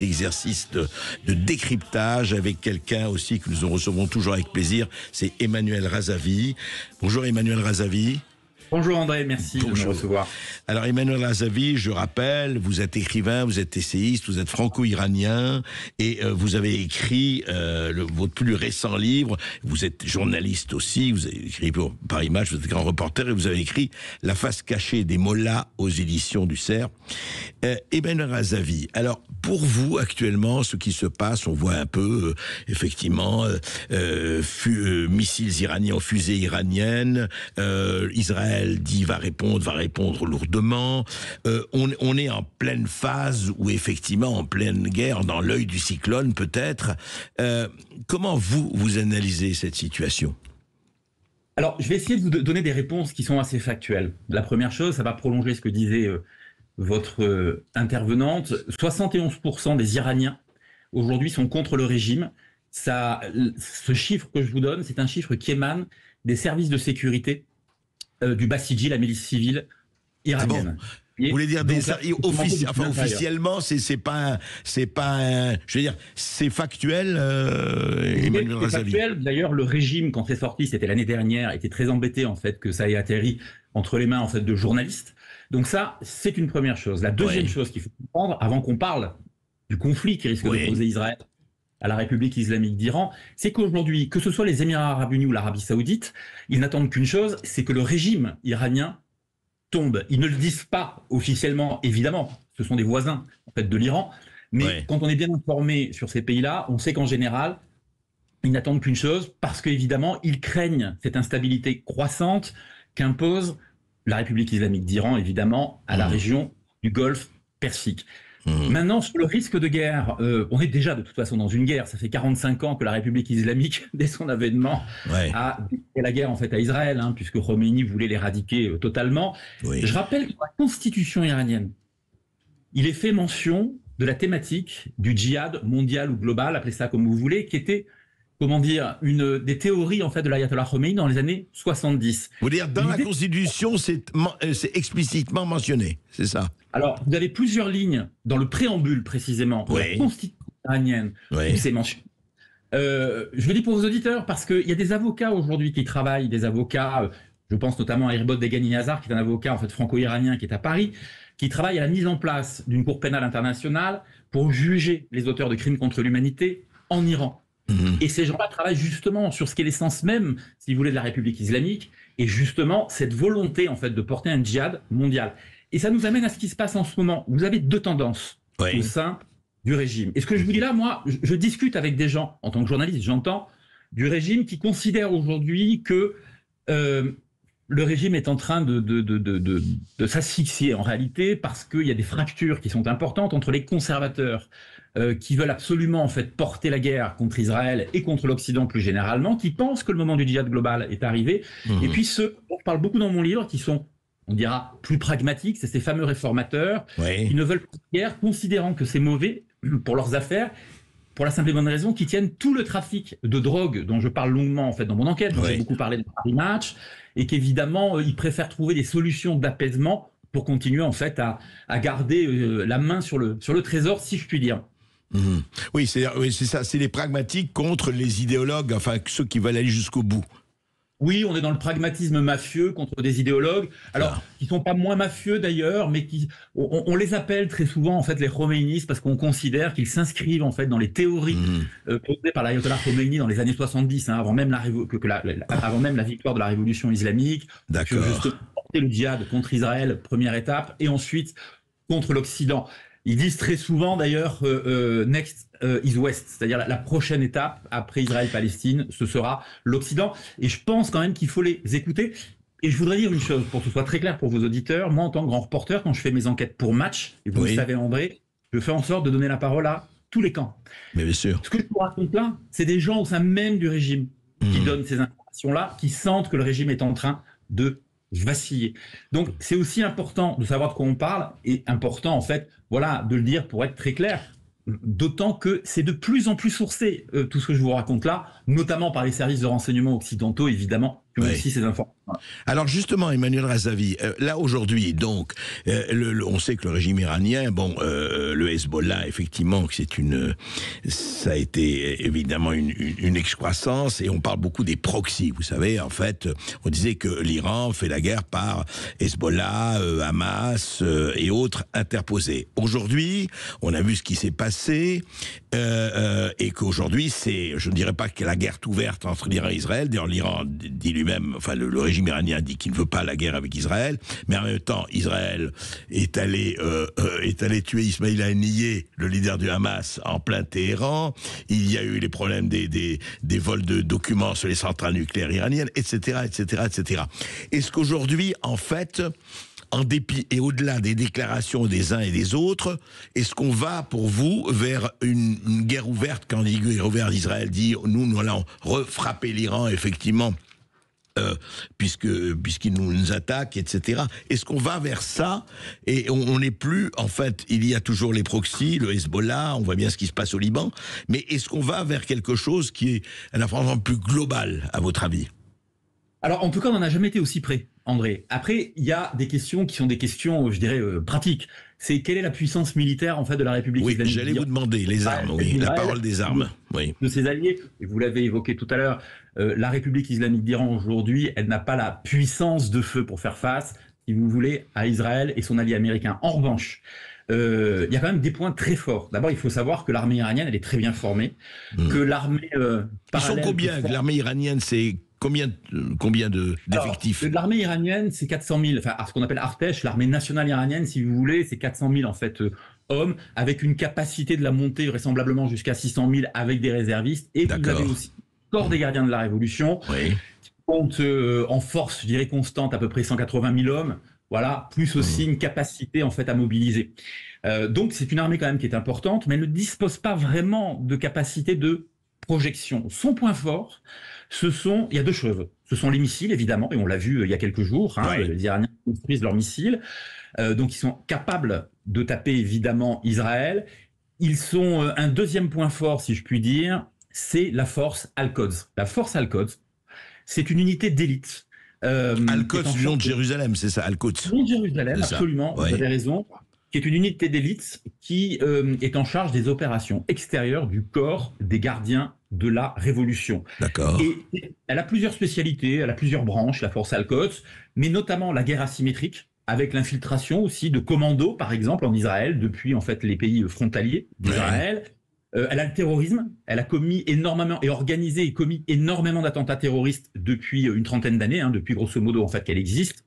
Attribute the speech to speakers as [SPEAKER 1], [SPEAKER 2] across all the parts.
[SPEAKER 1] exercice de décryptage avec quelqu'un aussi que nous recevons toujours avec plaisir, c'est Emmanuel Razavi. Bonjour Emmanuel Razavi.
[SPEAKER 2] Bonjour André, merci de me recevoir.
[SPEAKER 1] Alors Emmanuel Razavi, je rappelle, vous êtes écrivain, vous êtes essayiste, vous êtes franco-iranien et vous avez écrit votre plus récent livre, vous êtes journaliste aussi, vous avez écrit pour Paris Match, vous êtes grand reporter et vous avez écrit La face cachée des mollahs aux éditions du Cerf. Emmanuel Razavi, alors pour vous actuellement, ce qui se passe, on voit un peu effectivement missiles iraniens, fusées iraniennes, Israël dit va répondre lourdement. On est en pleine phase ou effectivement en pleine guerre, dans l'œil du cyclone peut-être. Comment vous analysez cette situation ?
[SPEAKER 2] Alors, je vais essayer de vous donner des réponses qui sont assez factuelles. La première chose, ça va prolonger ce que disait votre intervenante. 71% des Iraniens aujourd'hui sont contre le régime. Ce chiffre que je vous donne, c'est un chiffre qui émane des services de sécurité du Basiji, la milice civile iranienne.
[SPEAKER 1] Ah bon, vous voulez dire officiellement, c'est pas je veux dire, c'est factuel, Emmanuel Razavi.
[SPEAKER 2] C'est factuel. D'ailleurs, le régime, quand c'est sorti, c'était l'année dernière, était très embêté en fait que ça ait atterri entre les mains en fait de journalistes. Donc ça, c'est une première chose. La deuxième chose qu'il faut comprendre, avant qu'on parle du conflit qui risque de poser Israël à la République islamique d'Iran, c'est qu'aujourd'hui, que ce soit les Émirats arabes unis ou l'Arabie saoudite, ils n'attendent qu'une chose, c'est que le régime iranien tombe. Ils ne le disent pas officiellement, évidemment, ce sont des voisins en fait de l'Iran, mais quand on est bien informé sur ces pays-là, on sait qu'en général, ils n'attendent qu'une chose, parce qu'évidemment, ils craignent cette instabilité croissante qu'impose la République islamique d'Iran, évidemment, à la région du Golfe Persique. Maintenant, sur le risque de guerre, on est déjà de toute façon dans une guerre. Ça fait 45 ans que la République islamique, dès son avènement, a déclaré la guerre en fait à Israël, puisque Khomeini voulait l'éradiquer totalement. Je rappelle que dans la constitution iranienne, il est fait mention de la thématique du djihad mondial ou global, appelez ça comme vous voulez, qui était, comment dire, une des théories en fait de l'ayatollah Khomeini dans les années 70.
[SPEAKER 1] Vous voulez dire, dans la Constitution, c'est explicitement mentionné, c'est ça?
[SPEAKER 2] Alors, vous avez plusieurs lignes dans le préambule précisément de la Constitution iranienne où c'est mentionné. Je le dis pour vos auditeurs parce qu'il y a des avocats aujourd'hui qui travaillent, des avocats, je pense notamment à Irbod Degani Hazar, qui est un avocat en fait franco-iranien qui est à Paris, qui travaille à la mise en place d'une cour pénale internationale pour juger les auteurs de crimes contre l'humanité en Iran. Et ces gens-là travaillent justement sur ce qui est l'essence même, si vous voulez, de la République islamique, et justement cette volonté en fait de porter un djihad mondial. Et ça nous amène à ce qui se passe en ce moment. Vous avez deux tendances au sein du régime. Et ce que je vous dis là, moi, je discute avec des gens, en tant que journaliste, j'entends, du régime qui considèrent aujourd'hui que le régime est en train de s'asphyxier en réalité parce qu'il y a des fractures qui sont importantes entre les conservateurs qui veulent absolument en fait porter la guerre contre Israël et contre l'Occident plus généralement, qui pensent que le moment du djihad global est arrivé, et puis ceux dont je parle beaucoup dans mon livre qui sont, on dira, plus pragmatiques, c'est ces fameux réformateurs qui ne veulent pas de guerre, considérant que c'est mauvais pour leurs affaires, pour la simple et bonne raison qu'ils tiennent tout le trafic de drogue dont je parle longuement en fait dans mon enquête, dont j'ai beaucoup parlé de Paris Match, et qu'évidemment ils préfèrent trouver des solutions d'apaisement pour continuer en fait à garder la main sur le trésor, si je puis dire.
[SPEAKER 1] Oui, c'est ça, c'est les pragmatiques contre les idéologues, enfin ceux qui veulent aller jusqu'au bout.
[SPEAKER 2] Oui, on est dans le pragmatisme mafieux contre des idéologues, alors qui sont pas moins mafieux d'ailleurs, mais qui on les appelle très souvent en fait les khomeininistes parce qu'on considère qu'ils s'inscrivent en fait dans les théories posées par l'ayatollah Khomeini dans les années 70, avant même avant même la victoire de la révolution islamique.
[SPEAKER 1] D'accord.
[SPEAKER 2] Juste porter le djihad contre Israël, première étape, et ensuite contre l'Occident. Ils disent très souvent d'ailleurs next is west, c'est-à-dire la prochaine étape après Israël-Palestine, ce sera l'Occident. Et je pense quand même qu'il faut les écouter. Et je voudrais dire une chose pour que ce soit très clair pour vos auditeurs. Moi, en tant que grand reporter, quand je fais mes enquêtes pour Match, et vous le savez André, je fais en sorte de donner la parole à tous les camps.
[SPEAKER 1] Mais bien sûr.
[SPEAKER 2] Ce que je vous raconte là, c'est des gens au sein même du régime qui donnent ces informations-là, qui sentent que le régime est en train de vaciller. Donc c'est aussi important de savoir de quoi on parle, et important en fait, voilà, de le dire pour être très clair. D'autant que c'est de plus en plus sourcé, tout ce que je vous raconte là, notamment par les services de renseignement occidentaux, évidemment, qui ont aussi ces informations.
[SPEAKER 1] Alors justement, Emmanuel Razavi, là aujourd'hui, donc, on sait que le régime iranien, le Hezbollah, effectivement, ça a été évidemment une excroissance, et on parle beaucoup des proxys. Vous savez, en fait, on disait que l'Iran fait la guerre par Hezbollah, Hamas et autres interposés. Aujourd'hui, on a vu ce qui s'est passé, et qu'aujourd'hui, je ne dirais pas que la guerre est ouverte entre l'Iran et Israël. D'ailleurs, l'Iran dit lui-même, enfin le régime iranien dit qu'il ne veut pas la guerre avec Israël, mais en même temps, Israël est allé tuer Ismail Haniyeh, le leader du Hamas, en plein Téhéran. Il y a eu les problèmes des vols de documents sur les centrales nucléaires iraniennes, etc., etc., etc. Est-ce qu'aujourd'hui, en fait, en dépit et au-delà des déclarations des uns et des autres, est-ce qu'on va, pour vous, vers une guerre ouverte, quand la guerre ouverte d'Israël dit « nous allons refrapper l'Iran, effectivement », puisqu'ils nous attaquent, etc. Est-ce qu'on va vers ça, et on n'est plus, en fait, il y a toujours les proxys, le Hezbollah, on voit bien ce qui se passe au Liban, mais est-ce qu'on va vers quelque chose qui est à la fois plus global, à votre avis?
[SPEAKER 2] Alors, en tout cas, on n'en a jamais été aussi près, André. Après, il y a des questions qui sont des questions, je dirais, pratiques. C'est quelle est la puissance militaire, en fait, de la République islamique
[SPEAKER 1] d'Iran? J'allais vous demander, les armes, la parole des armes.
[SPEAKER 2] De ses alliés, et vous l'avez évoqué tout à l'heure, la République islamique d'Iran, aujourd'hui, elle n'a pas la puissance de feu pour faire face, si vous voulez, à Israël et son allié américain. En revanche, il y a quand même des points très forts. D'abord, il faut savoir que l'armée iranienne, elle est très bien formée, que l'armée
[SPEAKER 1] Ils sont combien? L'armée iranienne, c'est combien d'effectifs?
[SPEAKER 2] L'armée iranienne, c'est 400 000, enfin, ce qu'on appelle Artesh, l'armée nationale iranienne, si vous voulez, c'est 400 000, en fait, hommes, avec une capacité de la montée vraisemblablement jusqu'à 600 000 avec des réservistes. Et vous avez aussi le corps des gardiens de la Révolution, qui compte en force, je dirais, constante, à peu près 180 000 hommes. Voilà, plus aussi une capacité, en fait, à mobiliser. Donc, c'est une armée quand même qui est importante, mais elle ne dispose pas vraiment de capacité de projection. Son point fort, il y a deux choses. Ce sont les missiles, évidemment, et on l'a vu il y a quelques jours, les Iraniens construisent leurs missiles, donc ils sont capables de taper, évidemment, Israël. Ils sont un deuxième point fort, si je puis dire, c'est la force Al-Quds. La force Al-Quds, c'est une unité d'élite.
[SPEAKER 1] Al-Quds du nom de Jérusalem, c'est ça, Al-Quds.
[SPEAKER 2] Du nom de Jérusalem, absolument, vous avez raison, qui est une unité d'élite qui est en charge des opérations extérieures du corps des gardiens de la Révolution.
[SPEAKER 1] D'accord.
[SPEAKER 2] Et elle a plusieurs spécialités, elle a plusieurs branches, la force Al-Quds, mais notamment la guerre asymétrique, avec l'infiltration aussi de commandos, par exemple, en Israël, depuis en fait les pays frontaliers d'Israël. Elle a le terrorisme, elle a commis énormément et organisé et commis énormément d'attentats terroristes depuis une trentaine d'années, depuis grosso modo en fait qu'elle existe.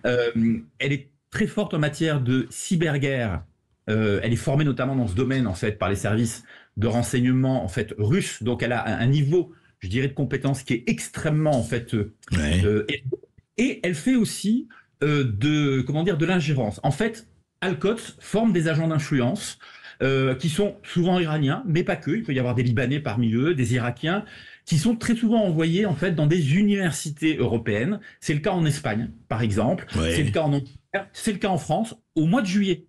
[SPEAKER 2] Elle est très forte en matière de cyberguerre. Elle est formée notamment dans ce domaine en fait par les services de renseignement en fait russes. Donc elle a un niveau, je dirais, de compétence qui est extrêmement en fait et elle fait aussi de l'ingérence. En fait, Al-Quds forme des agents d'influence qui sont souvent iraniens, mais pas que. Il peut y avoir des Libanais parmi eux, des Irakiens, qui sont très souvent envoyés en fait dans des universités européennes. C'est le cas en Espagne, par exemple. C'est le cas en Angleterre. C'est le cas en France. Au mois de juillet,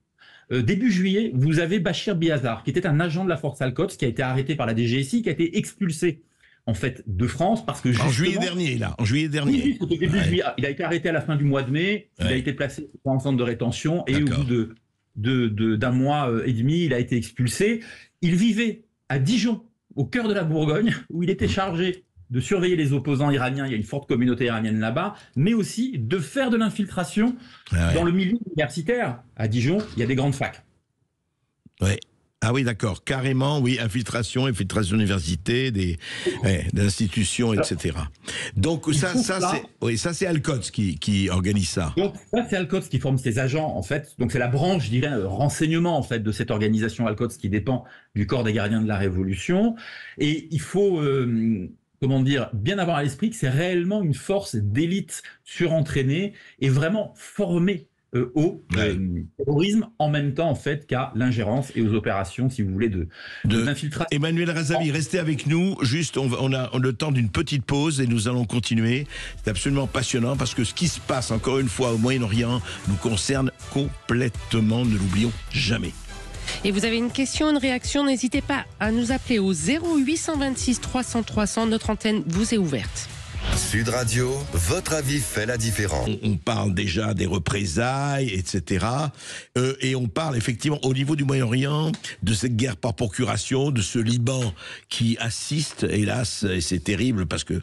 [SPEAKER 2] début juillet, vous avez Bachir Biazar, qui était un agent de la force Al-Quds, qui a été arrêté par la DGSI, qui a été expulsé en fait de France parce que
[SPEAKER 1] en juillet dernier.
[SPEAKER 2] Oui, au début juillet. Il a été arrêté à la fin du mois de mai. Il a été placé en centre de rétention et au bout d'un mois et demi, il a été expulsé. Il vivait à Dijon, au cœur de la Bourgogne, où il était chargé de surveiller les opposants iraniens. Il y a une forte communauté iranienne là-bas, mais aussi de faire de l'infiltration dans le milieu universitaire. À Dijon, il y a des grandes facs.
[SPEAKER 1] Ah oui, d'accord, carrément, oui, infiltration d'université, d'institutions, etc. Donc ça c'est Al-Quds qui organise ça.
[SPEAKER 2] Donc ça c'est Al-Quds qui forme ses agents en fait. Donc c'est la branche, je dirais, renseignement en fait de cette organisation Al-Quds qui dépend du corps des gardiens de la Révolution. Et il faut bien avoir à l'esprit que c'est réellement une force d'élite surentraînée et vraiment formée au terrorisme en même temps en fait qu'à l'ingérence et aux opérations, si vous voulez, d'infiltration.
[SPEAKER 1] Emmanuel Razavi, restez avec nous. Juste, on a le temps d'une petite pause et nous allons continuer. C'est absolument passionnant parce que ce qui se passe encore une fois au Moyen-Orient nous concerne complètement, ne l'oublions jamais.
[SPEAKER 3] Et vous avez une question, une réaction, n'hésitez pas à nous appeler au 0826 300 300. Notre antenne vous est ouverte.
[SPEAKER 4] Sud Radio, votre avis fait la différence.
[SPEAKER 1] On parle déjà des représailles, etc. Et on parle effectivement au niveau du Moyen-Orient de cette guerre par procuration, de ce Liban qui assiste, hélas, et c'est terrible parce que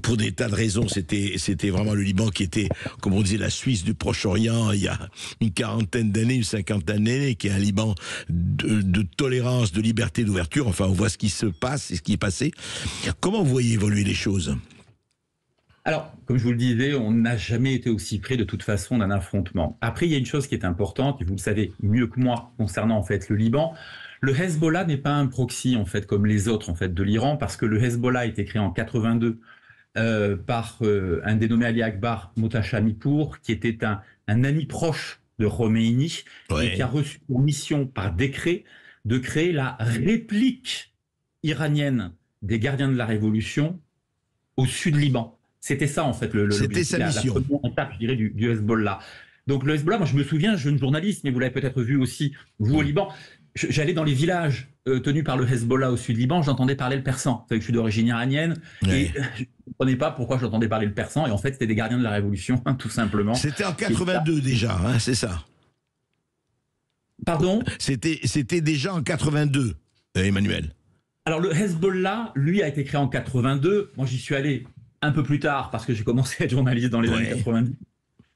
[SPEAKER 1] pour des tas de raisons, c'était vraiment le Liban qui était, comme on disait, la Suisse du Proche-Orient il y a une quarantaine d'années, une cinquantaine d'années, qui est un Liban de tolérance, de liberté, d'ouverture. Enfin, on voit ce qui se passe et ce qui est passé. Comment vous voyez évoluer les choses ?
[SPEAKER 2] Alors, comme je vous le disais, on n'a jamais été aussi près de toute façon d'un affrontement. Après, il y a une chose qui est importante, et vous le savez mieux que moi concernant en fait le Liban. Le Hezbollah n'est pas un proxy en fait comme les autres en fait de l'Iran, parce que le Hezbollah a été créé en 82 par un dénommé Ali Akbar Mohtachamipour, qui était un ami proche de Khomeini, et qui a reçu pour mission par décret de créer la réplique iranienne des gardiens de la Révolution au sud Liban. C'était ça, en fait,
[SPEAKER 1] c'était sa mission.
[SPEAKER 2] La première étape, je dirais, du Hezbollah. Donc, le Hezbollah, moi, je me souviens, jeune journaliste, mais vous l'avez peut-être vu aussi, vous, au Liban, j'allais dans les villages tenus par le Hezbollah au sud Liban, j'entendais parler le persan. Vous savez que je suis d'origine iranienne, et je ne comprenais pas pourquoi j'entendais parler le persan, et en fait, c'était des gardiens de la Révolution, tout simplement.
[SPEAKER 1] C'était en 82 déjà, hein, c'est ça?
[SPEAKER 2] Pardon?
[SPEAKER 1] C'était déjà en 82, Emmanuel.
[SPEAKER 2] Alors, le Hezbollah, lui, a été créé en 82. Moi, j'y suis allé un peu plus tard, parce que j'ai commencé à être journaliste dans les années 90.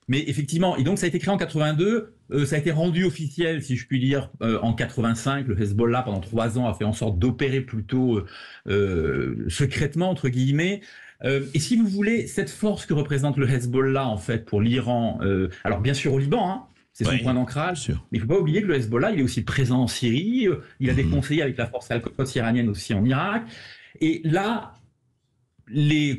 [SPEAKER 2] Mais effectivement, et donc ça a été créé en 82, ça a été rendu officiel, si je puis dire, en 85. Le Hezbollah, pendant 3 ans, a fait en sorte d'opérer plutôt secrètement, entre guillemets. Et si vous voulez, cette force que représente le Hezbollah, en fait, pour l'Iran, alors bien sûr au Liban, hein, c'est son point d'ancrage, mais il ne faut pas oublier que le Hezbollah, il est aussi présent en Syrie, il a des conseillers avec la force al-Quds iranienne aussi en Irak. Et là, les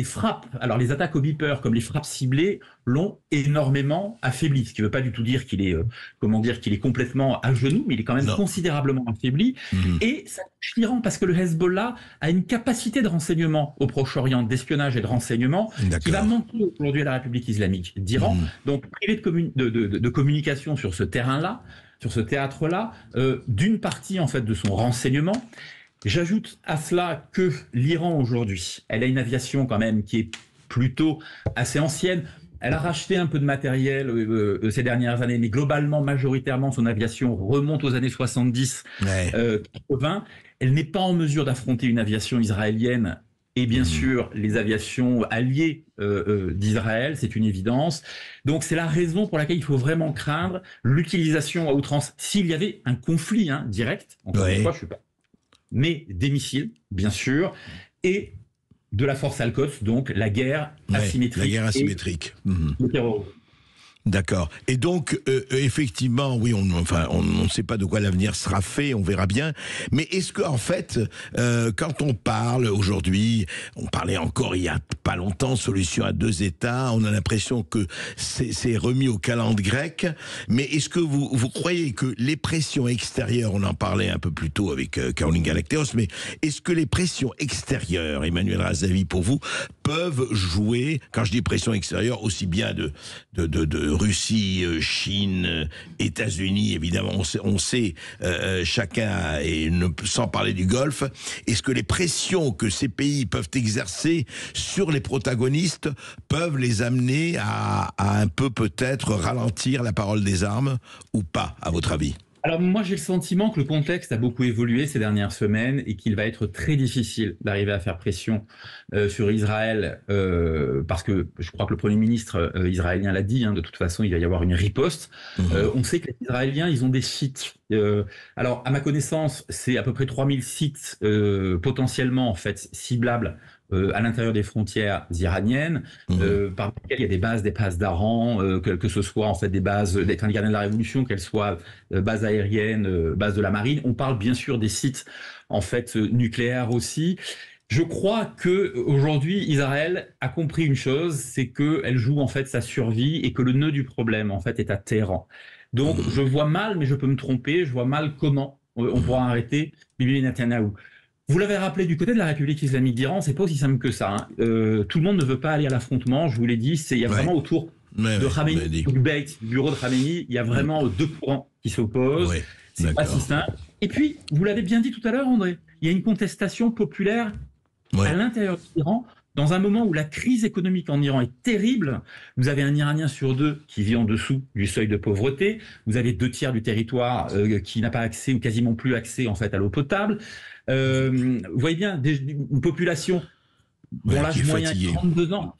[SPEAKER 2] frappes, alors les attaques au beeper comme les frappes ciblées l'ont énormément affaibli, ce qui ne veut pas du tout dire qu'il est, qu'il est complètement à genoux, mais il est quand même considérablement affaibli. Et ça touche l'Iran parce que le Hezbollah a une capacité de renseignement au Proche-Orient, d'espionnage et de renseignement qui va manquer aujourd'hui à la République islamique d'Iran. Donc privé de communication sur ce terrain-là, sur ce théâtre-là, d'une partie en fait de son renseignement. J'ajoute à cela que l'Iran aujourd'hui, elle a une aviation quand même qui est plutôt assez ancienne. Elle a racheté un peu de matériel ces dernières années, mais globalement, majoritairement, son aviation remonte aux années 70, 80. Elle n'est pas en mesure d'affronter une aviation israélienne et bien sûr les aviations alliées d'Israël, c'est une évidence. Donc c'est la raison pour laquelle il faut vraiment craindre l'utilisation à outrance, s'il y avait un conflit direct, encore une fois, je suis pas... mais des missiles, bien sûr, et de la force al-Quds, donc la guerre asymétrique.
[SPEAKER 1] La guerre asymétrique.
[SPEAKER 2] Le terrorisme.
[SPEAKER 1] D'accord. Et donc, effectivement, oui, on ne sait pas de quoi l'avenir sera fait, on verra bien. Mais est-ce que, en fait, quand on parle aujourd'hui, on parlait encore il y a pas longtemps, solution à 2 États, on a l'impression que c'est remis au calendrier grec. Mais est-ce que vous croyez que les pressions extérieures, on en parlait un peu plus tôt avec Caroline Galactéos, mais est-ce que les pressions extérieures, Emmanuel Razavi, pour vous, peuvent jouer, quand je dis pression extérieure, aussi bien de Russie, Chine, États-Unis, évidemment, on sait chacun, et sans parler du Golfe, est-ce que les pressions que ces pays peuvent exercer sur les protagonistes peuvent les amener à un peu peut-être ralentir la parole des armes ou pas, à votre avis ?
[SPEAKER 2] Alors moi j'ai le sentiment que le contexte a beaucoup évolué ces dernières semaines et qu'il va être très difficile d'arriver à faire pression sur Israël parce que je crois que le Premier ministre israélien l'a dit, de toute façon il va y avoir une riposte. On sait que les Israéliens ils ont des sites, alors à ma connaissance c'est à peu près 3000 sites potentiellement en fait ciblables à l'intérieur des frontières iraniennes, parmi lesquelles il y a des bases d'Aran, que ce soit en fait des bases des gardiens de la Révolution, qu'elles soient bases aériennes, bases de la marine. On parle bien sûr des sites en fait nucléaires aussi. Je crois que aujourd'hui Israël a compris une chose, c'est qu'elle joue en fait sa survie et que le nœud du problème en fait est à Téhéran. Donc je vois mal, mais je peux me tromper, je vois mal comment on pourra arrêter Bibi Netanyahou. Vous l'avez rappelé, du côté de la République islamique d'Iran, c'est pas aussi simple que ça. Tout le monde ne veut pas aller à l'affrontement, je vous l'ai dit, il y a vraiment autour de Khamenei, du bureau de Khamenei, il y a vraiment 2 courants qui s'opposent, c'est pas si simple. Et puis, vous l'avez bien dit tout à l'heure, André, il y a une contestation populaire à l'intérieur de l'Iran dans un moment où la crise économique en Iran est terrible, vous avez un Iranien sur 2 qui vit en dessous du seuil de pauvreté, vous avez 2/3 du territoire qui n'a pas accès ou quasiment plus accès en fait à l'eau potable. Vous voyez bien, une population dont l'âge moyen est 32 ans.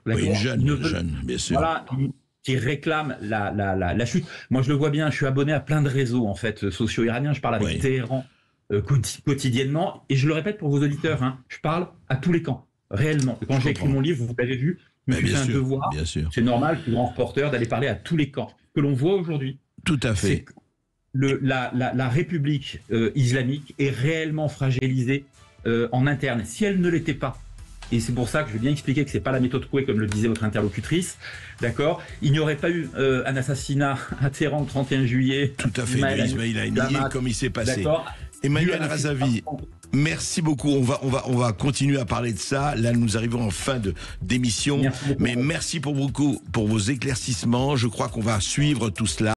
[SPEAKER 1] Une jeune, bien sûr.
[SPEAKER 2] Voilà, qui réclame la chute. Moi, je le vois bien, je suis abonné à plein de réseaux en fait sociaux iraniens, je parle avec Téhéran quotidiennement, et je le répète pour vos auditeurs, hein, je parle à tous les camps. Réellement. Quand j'ai écrit mon livre, vous l'avez vu, je me suis fait un devoir. C'est normal, plus grand reporter, d'aller parler à tous les camps. Ce que l'on voit aujourd'hui.
[SPEAKER 1] Tout à fait.
[SPEAKER 2] La République islamique est réellement fragilisée en interne. Si elle ne l'était pas, et c'est pour ça que je veux bien expliquer que c'est pas la méthode Coué, comme le disait votre interlocutrice, d'accord, il n'y aurait pas eu un assassinat à Téhéran le 31 juillet.
[SPEAKER 1] Tout à fait, Ismail Haniyeh, comme il s'est passé. Emmanuel Razavi, merci beaucoup. On va continuer à parler de ça. Là, nous arrivons en fin d'émission. Mais merci pour vos éclaircissements. Je crois qu'on va suivre tout cela.